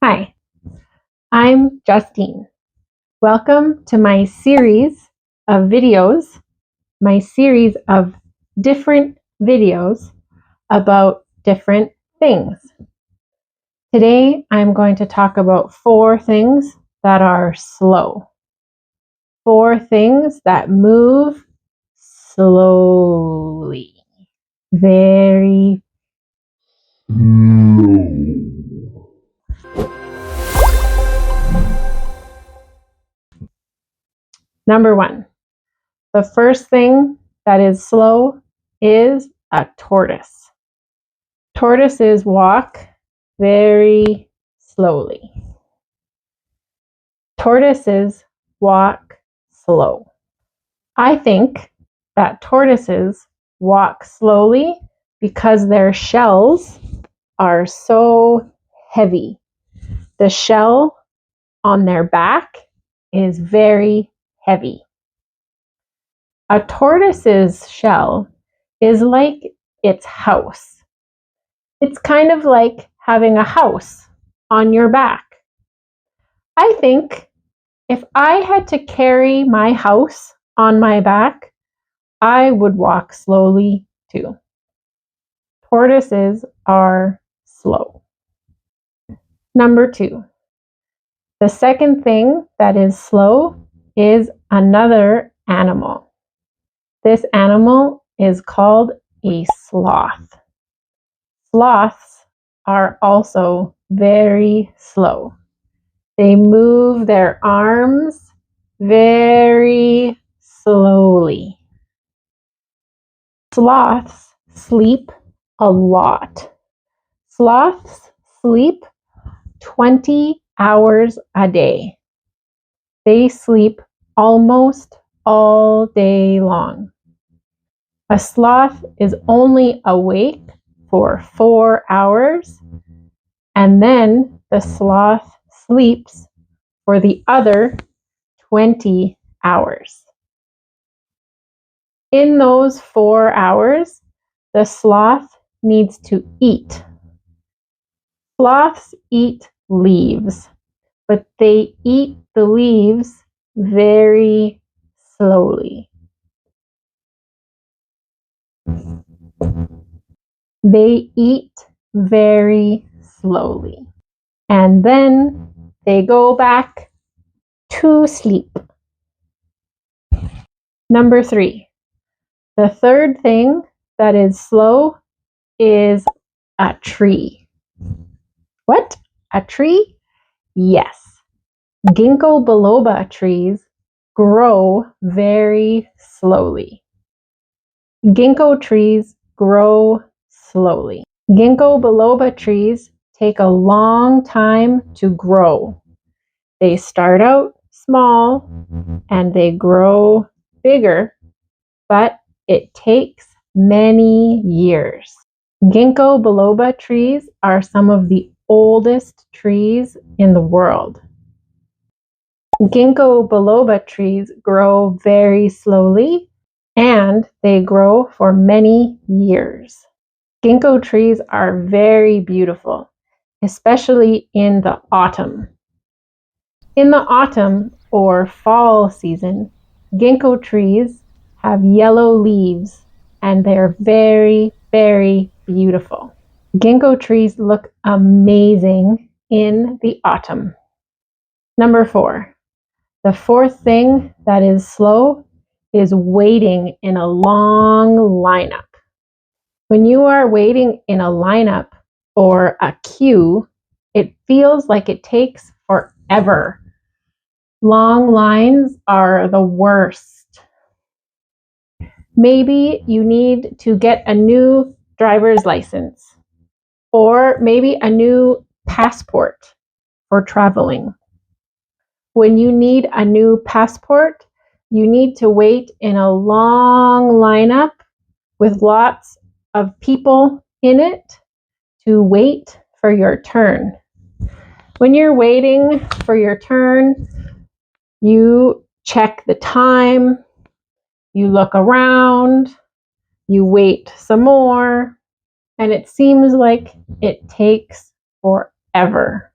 Hi, I'm Justine. Welcome to my series of videos, my series of different videos about different things. Today, I'm going to talk about 4 things that are slow. 4 things that move slowly. Very slow. Number 1. The first thing that is slow is a tortoise. Tortoises walk very slowly. Tortoises walk slow. I think that tortoises walk slowly because their shells are so heavy. The shell on their back is very heavy. A tortoise's shell is like its house. It's kind of like having a house on your back. I think if I had to carry my house on my back, I would walk slowly too. Tortoises are slow. Number 2. The second thing that is slow is another animal. This animal is called a sloth. Sloths are also very slow. They move their arms very slowly. Sloths sleep a lot. Sloths sleep 20 hours a day. They sleep almost all day long. A sloth is only awake for 4 hours, and then the sloth sleeps for the other 20 hours. In those 4 hours, the sloth needs to eat. Sloths eat leaves, but they eat the leaves very slowly. They eat very slowly. And then they go back to sleep. Number 3. The third thing that is slow is a tree. What? A tree? Yes. Ginkgo biloba trees grow very slowly. Ginkgo trees grow slowly. Ginkgo biloba trees take a long time to grow. They start out small and they grow bigger, but it takes many years. Ginkgo biloba trees are some of the oldest trees in the world. Ginkgo biloba trees grow very slowly and they grow for many years. Ginkgo trees are very beautiful, especially in the autumn. In the autumn or fall season, ginkgo trees have yellow leaves and they're very, very beautiful. Ginkgo trees look amazing in the autumn. Number 4. The fourth thing that is slow is waiting in a long lineup. When you are waiting in a lineup or a queue, it feels like it takes forever. Long lines are the worst. Maybe you need to get a new driver's license or maybe a new passport for traveling. When you need a new passport, you need to wait in a long lineup with lots of people in it to wait for your turn. When you're waiting for your turn, you check the time, you look around, you wait some more, and it seems like it takes forever.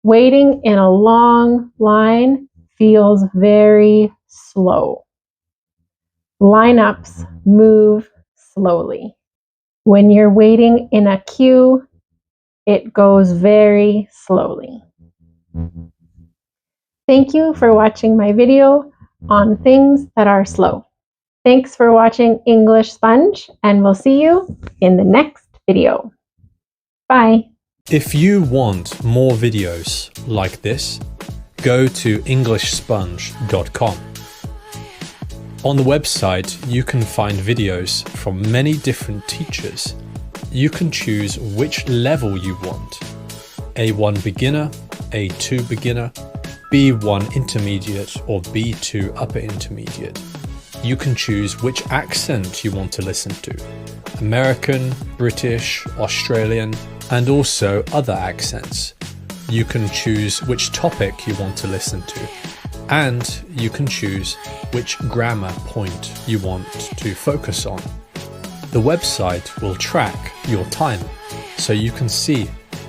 Waiting in a long line feels very slow. Lineups move slowly. When you're waiting in a queue, it goes very slowly. Thank you for watching my video on things that are slow. Thanks for watching English Sponge, and we'll see you in the next video. Bye. If you want more videos like this, go to EnglishSponge.com. On the website, you can find videos from many different teachers. You can choose which level you want: A1 beginner, A2 beginner, B1 intermediate, or B2 upper intermediate. You can choose which accent you want to listen to: American, British, Australian, and also other accents. You can choose which topic you want to listen to, and you can choose which grammar point you want to focus on. The website will track your time, so you can see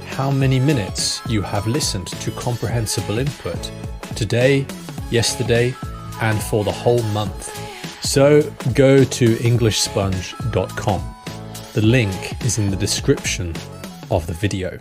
how many minutes you have listened to comprehensible input today, yesterday, and for the whole month. So go to EnglishSponge.com. The link is in the description of the video.